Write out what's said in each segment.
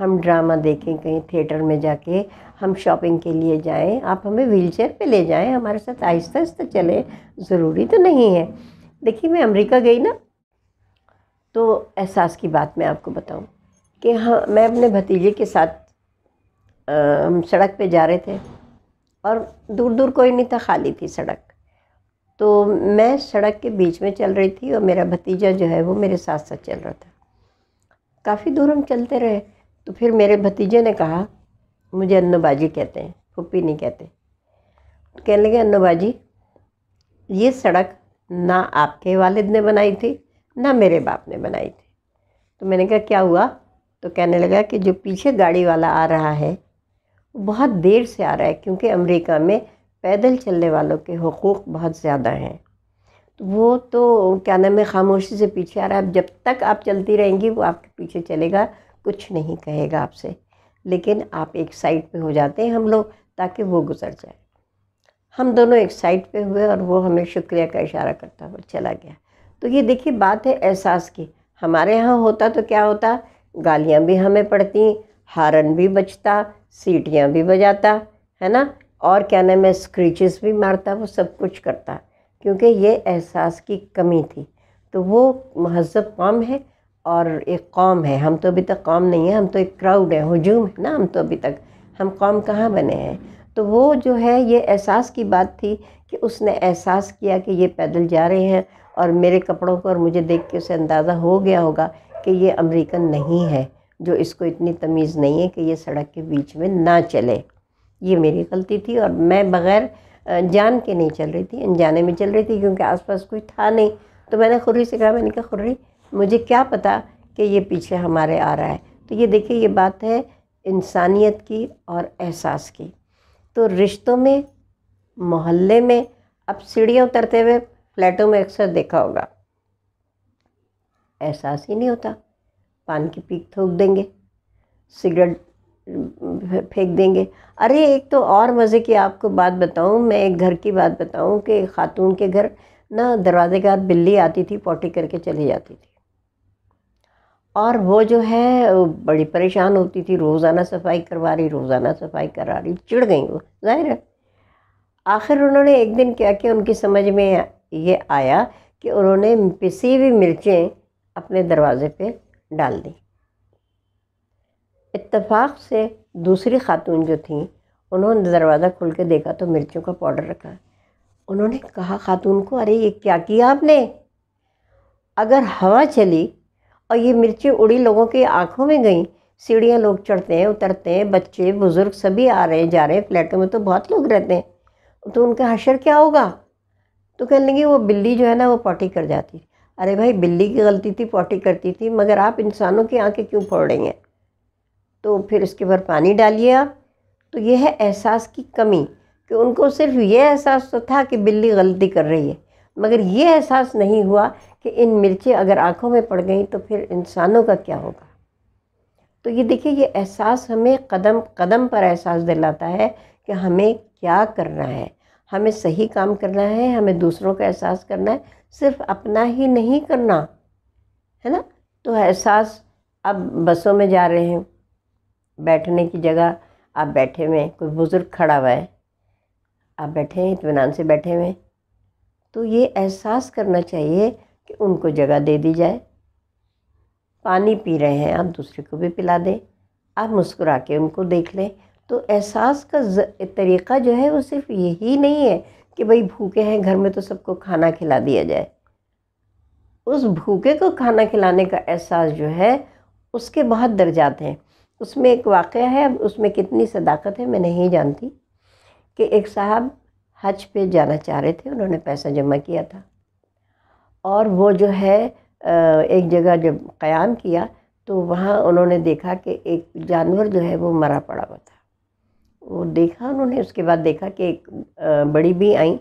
ہم ڈرامہ دیکھیں کہیں تھیٹر میں جا کے، ہم شاپنگ کے لیے جائیں، آپ ہمیں ویل چیئر پہ لے جائیں، ہمارے ساتھ آہستہ آہستہ چلیں، ضروری تو نہیں ہے۔ دیکھیے میں امریکہ گئی نا، تو احساس کی بات میں آپ کو بتاؤں کہ ہاں میں اپنے بھتیجے کے ساتھ ہم سڑک پہ جا رہے تھے، اور دور دور کوئی نہیں تھا، خالی تھی سڑک، تو میں سڑک کے بیچ میں چل رہی تھی اور میرا بھتیجا جو ہے وہ میرے ساتھ ساتھ چل رہا تھا۔ کافی دور ہم چلتے رہے، تو پھر میرے بھتیجے نے کہا، مجھے انو باجی کہتے ہیں، پھپھی نہیں کہتے، کہنے لگے انو باجی یہ سڑک نہ آپ کے والد نے بنائی تھی نہ میرے باپ نے بنائی تھی۔ تو میں نے کہا کیا ہوا؟ تو کہنے لگا کہ جو پیچھے گاڑی والا آ رہا ہے وہ بہت دیر سے آ رہا ہے، کیونکہ امریکہ میں پیدل چلنے والوں کے حقوق بہت زیادہ ہیں، تو وہ تو کیا نام ہے خاموشی سے پیچھے آ رہا ہے، اب جب تک آپ چلتی رہیں گی وہ آپ کے پیچھے چلے گا، کچھ نہیں کہے گا آپ سے، لیکن آپ ایک سائڈ پہ ہو جاتے ہیں ہم لوگ تاکہ وہ گزر جائے۔ ہم دونوں ایک سائڈ پہ ہوئے اور وہ ہمیں شکریہ کا اشارہ کرتا ہوا چلا گیا۔ تو یہ دیکھیے بات ہے احساس کی۔ ہمارے ہاں ہوتا تو کیا ہوتا، گالیاں بھی ہمیں پڑتی، ہارن بھی بجتا، سیٹیاں بھی بجاتا ہے نا، اور کیا نام ہے اسکریچز بھی مارتا، وہ سب کچھ کرتا، کیونکہ یہ احساس کی کمی تھی۔ تو وہ مہذب قوم ہے اور ایک قوم ہے، ہم تو ابھی تک قوم نہیں ہے، ہم تو ایک کراؤڈ ہے، ہجوم ہے نا، ہم تو ابھی تک، ہم قوم کہاں بنے ہیں۔ تو وہ جو ہے یہ احساس کی بات تھی کہ اس نے احساس کیا کہ یہ پیدل جا رہے ہیں، اور میرے کپڑوں کو اور مجھے دیکھ کے اسے اندازہ ہو گیا ہوگا کہ یہ امریکن نہیں ہے، جو اس کو اتنی تمیز نہیں ہے کہ یہ سڑک کے بیچ میں نہ چلے۔ یہ میری غلطی تھی، اور میں بغیر جان کے نہیں چل رہی تھی، انجانے میں چل رہی تھی، کیونکہ آس پاس کوئی تھا نہیں۔ تو میں نے خرری سے کہا، میں نے کہا خرری مجھے کیا پتا کہ یہ پیچھے ہمارے آ رہا ہے۔ تو یہ دیکھیں یہ بات ہے انسانیت کی اور احساس کی۔ تو رشتوں میں، محلے میں، اب سیڑھیاں اترتے ہوئے فلیٹوں میں اکثر دیکھا ہوگا، احساس ہی نہیں ہوتا، پان کی پیک تھوک دیں گے، سگریٹ پھینک دیں گے۔ ارے ایک تو اور مزے کی آپ کو بات بتاؤں، میں ایک گھر کی بات بتاؤں کہ خاتون کے گھر نا دروازے کے ہاتھ بلی آتی تھی، پوٹی کر کے چلی جاتی تھی، اور وہ جو ہے بڑی پریشان ہوتی تھی، روزانہ صفائی کروا رہی، روزانہ صفائی کرا رہی، چڑ گئی وہ ظاہر ہے۔ آخر انہوں نے ایک دن کیا کہ ان کی سمجھ میں یہ آیا کہ انہوں نے پسی ہوئی مرچیں اپنے دروازے پہ ڈال دیں۔ اتفاق سے دوسری خاتون جو تھیں انہوں نے دروازہ کھول کے دیکھا تو مرچوں کا پاؤڈر رکھا۔ انہوں نے کہا خاتون کو، ارے یہ کیا کیا آپ نے؟ اگر ہوا چلی اور یہ مرچیں اڑی، لوگوں کی آنکھوں میں گئیں، سیڑھیاں لوگ چڑھتے ہیں اترتے ہیں، بچے بزرگ سبھی آ رہے ہیں جا رہے ہیں، فلیٹوں میں تو بہت لوگ رہتے ہیں، تو ان کا حشر کیا ہوگا؟ تو کہنے لگی وہ بلی جو ہے نا وہ پوٹی کر جاتی۔ ارے بھائی بلی کی غلطی تھی، پوٹی کرتی تھی، مگر آپ انسانوں کی آنکھیں کیوں پھوڑ رہی ہیں؟ تو پھر اس کے اوپر پانی ڈالیے آپ۔ تو یہ ہے احساس کی کمی، کہ ان کو صرف یہ احساس تو تھا کہ بلی غلطی کر رہی ہے، مگر یہ احساس نہیں ہوا کہ ان مرچیں اگر آنکھوں میں پڑ گئیں تو پھر انسانوں کا کیا ہوگا۔ تو یہ دیکھیں یہ احساس ہمیں قدم قدم پر احساس دلاتا ہے کہ ہمیں کیا کرنا ہے، ہمیں صحیح کام کرنا ہے، ہمیں دوسروں کا احساس کرنا ہے، صرف اپنا ہی نہیں کرنا ہے نا۔ تو احساس، اب بسوں میں جا رہے ہیں، بیٹھنے کی جگہ آپ بیٹھے ہوئے ہیں، کوئی بزرگ کھڑا ہوا ہے، آپ بیٹھے ہیں اطمینان سے بیٹھے ہوئے ہیں، تو یہ احساس کرنا چاہیے کہ ان کو جگہ دے دی جائے۔ پانی پی رہے ہیں آپ دوسرے کو بھی پلا دیں، آپ مسکرا کے ان کو دیکھ لیں۔ تو احساس کا طریقہ جو ہے وہ صرف یہی نہیں ہے کہ بھئی بھوکے ہیں گھر میں تو سب کو کھانا کھلا دیا جائے۔ اس بھوکے کو کھانا کھلانے کا احساس جو ہے اس کے بہت درجات ہیں۔ اس میں ایک واقعہ ہے، اب اس میں کتنی صداقت ہے میں نہیں جانتی، کہ ایک صاحب حج پہ جانا چاہ رہے تھے، انہوں نے پیسہ جمع کیا تھا، اور وہ جو ہے ایک جگہ جب قیام کیا تو وہاں انہوں نے دیکھا کہ ایک جانور جو ہے وہ مرا پڑا ہوا تھا۔ وہ دیکھا انہوں نے، اس کے بعد دیکھا کہ ایک بڑی بھی آئیں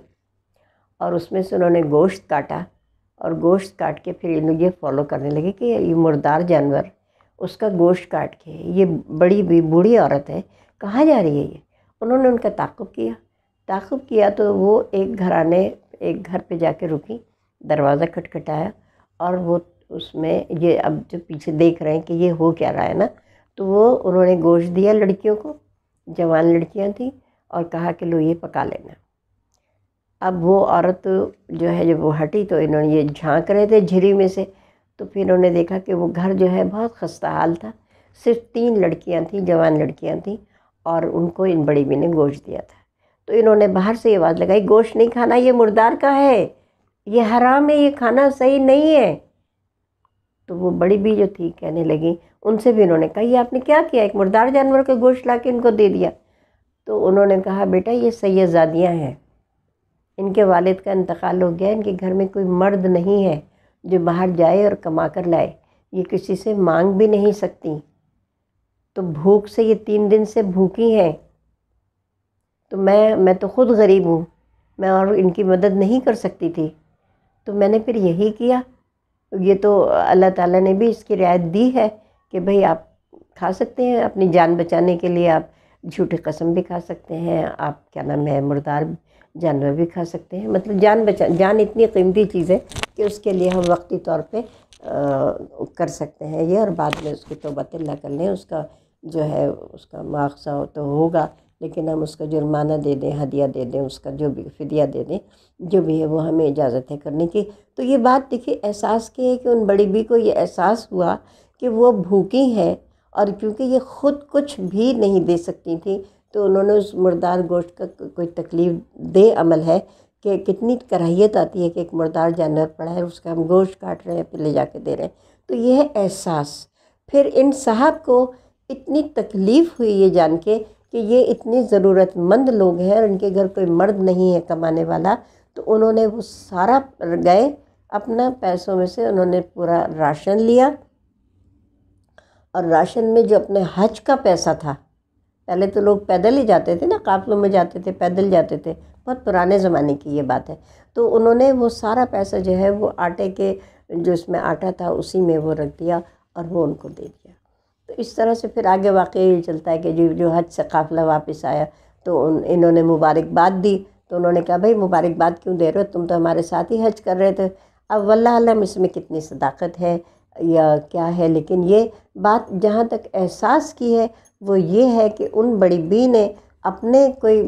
اور اس میں سے انہوں نے گوشت کاٹا، اور گوشت کاٹ کے پھر یہ یہ فالو کرنے لگے کہ یہ مردار جانور، اس کا گوشت کاٹ کے یہ بڑی بھی بوڑھی عورت ہے، کہاں جا رہی ہے یہ؟ انہوں نے ان کا تعاقب کیا تو وہ ایک گھر پہ جا کے رکی، دروازہ کھٹکھٹایا، اور وہ اس میں یہ اب جو پیچھے دیکھ رہے ہیں کہ یہ ہو کیا رہا ہے نا، تو وہ انہوں نے گوشت دیا لڑکیوں کو، جوان لڑکیاں تھیں، اور کہا کہ لو یہ پکا لینا۔ اب وہ عورت جو ہے جب وہ ہٹی تو انہوں نے یہ جھانک رہے تھے جھری میں سے، تو پھر انہوں نے دیکھا کہ وہ گھر جو ہے بہت خستہ حال تھا، صرف 3 لڑکیاں تھیں، جوان لڑکیاں تھیں، اور ان کو ان بڑی بی نے گوشت دیا تھا۔ تو انہوں نے باہر سے یہ آواز لگائی، گوشت نہیں کھانا، یہ مردار کا ہے، یہ حرام ہے، یہ کھانا صحیح نہیں ہے۔ تو وہ بڑی بی جو تھی کہنے لگی، ان سے بھی انہوں نے کہا یہ آپ نے کیا کیا، ایک مردار جانور کا گوشت لا کے ان کو دے دیا۔ تو انہوں نے کہا بیٹا یہ سید زادیاں ہیں، ان کے والد کا انتقال ہو گیا، ان کے گھر میں کوئی مرد نہیں ہے جو باہر جائے اور کما کر لائے، یہ کسی سے مانگ بھی نہیں سکتی، تو بھوک سے یہ 3 دن سے بھوکی ہیں، تو میں تو خود غریب ہوں، میں اور ان کی مدد نہیں کر سکتی تھی، تو میں نے پھر یہی کیا۔ یہ تو اللہ تعالیٰ نے بھی اس کی رعایت دی ہے کہ بھئی آپ کھا سکتے ہیں، اپنی جان بچانے کے لیے آپ جھوٹی قسم بھی کھا سکتے ہیں، آپ کیا نام ہے مردار جانور بھی کھا سکتے ہیں، مطلب جان اتنی قیمتی چیز ہے کہ اس کے لیے ہم وقتی طور پہ کر سکتے ہیں یہ، اور بعد میں اس کی توبہ اللہ کر لیں، اس کا جو ہے اس کا مواخذہ تو ہوگا، لیکن ہم اس کا جرمانہ دے دیں، ہدیہ دے دیں، اس کا جو بھی فدیہ دے دیں، جو بھی ہے وہ ہمیں اجازت ہے کرنے کی۔ تو یہ بات دیکھیے احساس کی ہے کہ ان بڑی بی کو یہ احساس ہوا کہ وہ بھوکی ہیں، اور کیونکہ یہ خود کچھ بھی نہیں دے سکتی تھیں، تو انہوں نے اس مردار گوشت کا کوئی تکلیف دہ عمل ہے کہ کتنی کراہیت آتی ہے کہ ایک مردار جانور پڑا ہے، اس کا ہم گوشت کاٹ رہے ہیں پھر لے جا کے دے رہے ہیں، تو یہ ہے احساس۔ پھر ان صاحب کو اتنی تکلیف ہوئی یہ جان کے کہ یہ اتنی ضرورت مند لوگ ہیں اور ان کے گھر کوئی مرد نہیں ہے کمانے والا، تو انہوں نے وہ سارا گئے اپنا پیسوں میں سے انہوں نے پورا راشن لیا، اور راشن میں جو اپنے حج کا پیسہ تھا، پہلے تو لوگ پیدل ہی جاتے تھے نا، قافلوں میں جاتے تھے، پیدل جاتے تھے، بہت پرانے زمانے کی یہ بات ہے، تو انہوں نے وہ سارا پیسہ جو ہے وہ آٹے کے جو اس میں آٹا تھا اسی میں وہ رکھ دیا اور وہ ان کو دے دیا۔ تو اس طرح سے پھر آگے واقعہ یہ چلتا ہے کہ جو حج سے قافلہ واپس آیا تو انہوں نے مبارکباد دی، تو انہوں نے کہا بھئی مبارکباد کیوں دے رہے ہو، تم تو ہمارے ساتھ ہی حج کر رہے تھے۔ اب واللہ علم اس میں کتنی صداقت ہے یا کیا ہے، لیکن یہ بات جہاں تک احساس کی ہے وہ یہ ہے کہ ان بڑی بی نے اپنے کوئی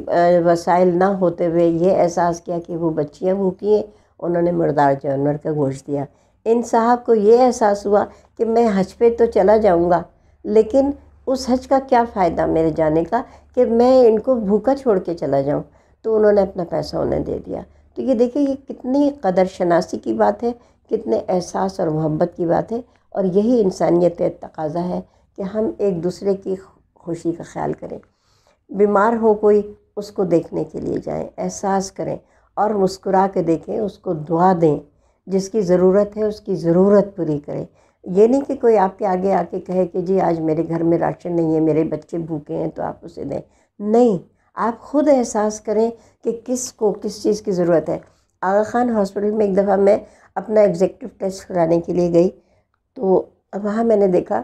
وسائل نہ ہوتے ہوئے یہ احساس کیا کہ وہ بچیاں بھوکی ہیں، انہوں نے مردار جانور کا گوشت دیا۔ ان صاحب کو یہ احساس ہوا کہ میں حج پہ تو چلا جاؤں گا، لیکن اس حج کا کیا فائدہ میرے جانے کا کہ میں ان کو بھوکا چھوڑ کے چلا جاؤں، تو انہوں نے اپنا پیسہ انہیں دے دیا۔ تو یہ دیکھیں یہ کتنی قدر شناسی کی بات ہے، کتنے احساس اور محبت کی بات ہے، اور یہی انسانیت تقاضا ہے کہ ہم ایک دوسرے کی خوشی کا خیال کریں۔ بیمار ہو کوئی، اس کو دیکھنے کے لیے جائیں، احساس کریں اور مسکرا کے دیکھیں، اس کو دعا دیں، جس کی ضرورت ہے اس کی ضرورت پوری کریں۔ یہ نہیں کہ کوئی آپ کے آگے آ کے کہے کہ جی آج میرے گھر میں راشن نہیں ہے، میرے بچے بھوکے ہیں تو آپ اسے دیں، نہیں، آپ خود احساس کریں کہ کس کو کس چیز کی ضرورت ہے۔ آغا خان ہاسپٹل میں ایک دفعہ میں اپنا ایگزیکٹو ٹیسٹ کرانے کے لیے گئی، تو وہاں میں نے دیکھا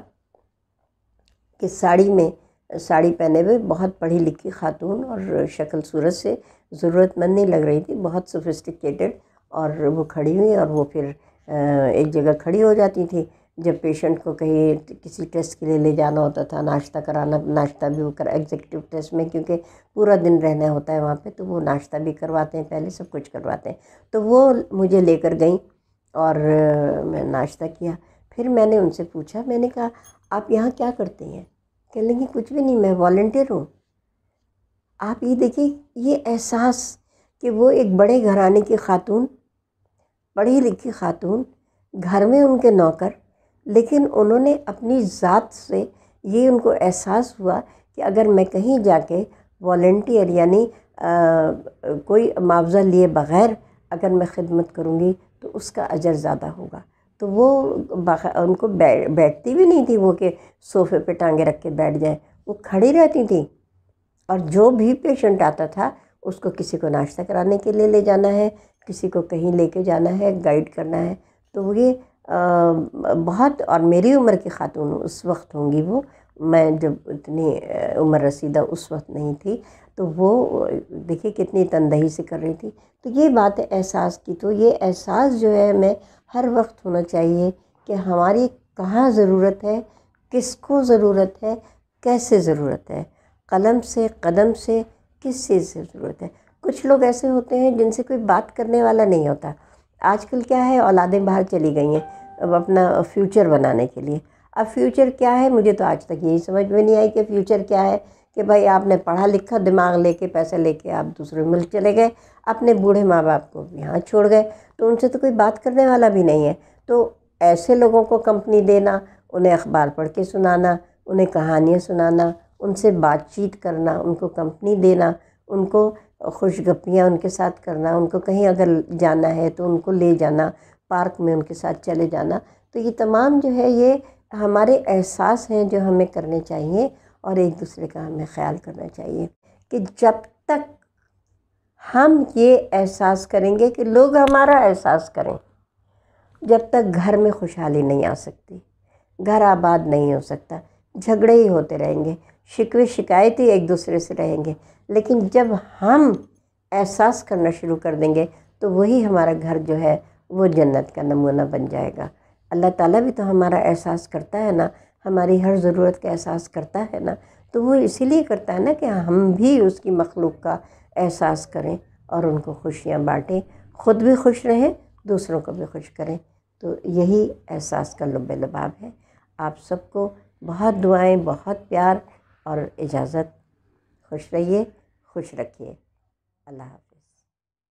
کہ ساڑی پہنے ہوئے بہت پڑھی لکھی خاتون، اور شکل صورت سے ضرورت مند نہیں لگ رہی تھی، بہت سوفسٹیکیٹڈ، اور وہ کھڑی ہوئی اور وہ پھر ایک جگہ کھڑی ہو جاتی تھی جب پیشنٹ کو کہیں کسی ٹیسٹ کے لیے لے جانا ہوتا تھا، ناشتہ کرانا، ناشتہ بھی وہ ایگزیکٹو ٹیسٹ میں کیونکہ پورا دن رہنا ہوتا ہے وہاں پہ، تو وہ ناشتہ بھی کرواتے ہیں، پہلے سب کچھ کرواتے ہیں، تو وہ مجھے لے کر گئیں اور میں ناشتہ کیا۔ پھر میں نے ان سے پوچھا، میں نے کہا آپ یہاں کیا کرتے ہیں؟ کہنے لگی کچھ بھی نہیں، میں والنٹیئر ہوں۔ آپ یہ دیکھیں یہ احساس کہ وہ ایک بڑے گھرانے کی خاتون، پڑھی لکھی خاتون، گھر میں ان کے نوکر، لیکن انہوں نے اپنی ذات سے یہ ان کو احساس ہوا کہ اگر میں کہیں جا کے والنٹیئر یعنی کوئی معاوضہ لیے بغیر اگر میں خدمت کروں گی تو اس کا اجر زیادہ ہوگا، تو وہ ان کو بیٹھتی بھی نہیں تھی وہ کہ صوفے پہ ٹانگیں رکھ کے بیٹھ جائیں، وہ کھڑی رہتی تھیں، اور جو بھی پیشنٹ آتا تھا اس کو کسی کو ناشتہ کرانے کے لیے لے جانا ہے، کسی کو کہیں لے کے جانا ہے، گائیڈ کرنا ہے، تو یہ بہت، اور میری عمر کی خاتون اس وقت ہوں گی، وہ میں جب اتنی عمر رسیدہ اس وقت نہیں تھی، تو وہ دیکھیے کتنی تندہی سے کر رہی تھی۔ تو یہ بات ہے احساس کی، تو یہ احساس جو ہے ہمیں ہر وقت ہونا چاہیے کہ ہماری کہاں ضرورت ہے، کس کو ضرورت ہے، کیسے ضرورت ہے، قلم سے، قدم سے، کس چیز سے ضرورت ہے۔ کچھ لوگ ایسے ہوتے ہیں جن سے کوئی بات کرنے والا نہیں ہوتا۔ آج کل کیا ہے، اولادیں باہر چلی گئی ہیں اب اپنا فیوچر بنانے کے لیے۔ اب فیوچر کیا ہے، مجھے تو آج تک یہی سمجھ میں نہیں آئی کہ فیوچر کیا ہے، کہ بھائی آپ نے پڑھا لکھا، دماغ لے کے، پیسہ لے کے آپ دوسرے ملک چلے گئے، اپنے بوڑھے ماں باپ کو یہاں چھوڑ گئے، تو ان سے تو کوئی بات کرنے والا بھی نہیں ہے۔ تو ایسے لوگوں کو کمپنی دینا، انہیں اخبار پڑھ کے سنانا، انہیں کہانیاں سنانا، ان سے بات چیت کرنا، ان کو کمپنی دینا، ان کو خوش گپیاں ان کے ساتھ کرنا، ان کو کہیں اگر جانا ہے تو ان کو لے جانا، پارک میں ان کے ساتھ چلے جانا، تو یہ تمام جو ہے یہ ہمارے احساس ہیں جو ہمیں کرنے چاہیے، اور ایک دوسرے کا ہمیں خیال کرنا چاہیے کہ جب تک ہم یہ احساس کریں گے کہ لوگ ہمارا احساس کریں، جب تک گھر میں خوشحالی نہیں آ سکتی، گھر آباد نہیں ہو سکتا، جھگڑے ہی ہوتے رہیں گے، شکوے شکایت ہی ایک دوسرے سے رہیں گے۔ لیکن جب ہم احساس کرنا شروع کر دیں گے تو وہی ہمارا گھر جو ہے وہ جنت کا نمونہ بن جائے گا۔ اللہ تعالیٰ بھی تو ہمارا احساس کرتا ہے نا، ہماری ہر ضرورت کا احساس کرتا ہے نا، تو وہ اسی لیے کرتا ہے نا کہ ہم بھی اس کی مخلوق کا احساس کریں اور ان کو خوشیاں بانٹیں، خود بھی خوش رہیں، دوسروں کو بھی خوش کریں۔ تو یہی احساس کا لب لباب ہے۔ آپ سب کو بہت دعائیں، بہت پیار اور اجازت۔ خوش رہیے، خوش رکھیے۔ اللہ حافظ۔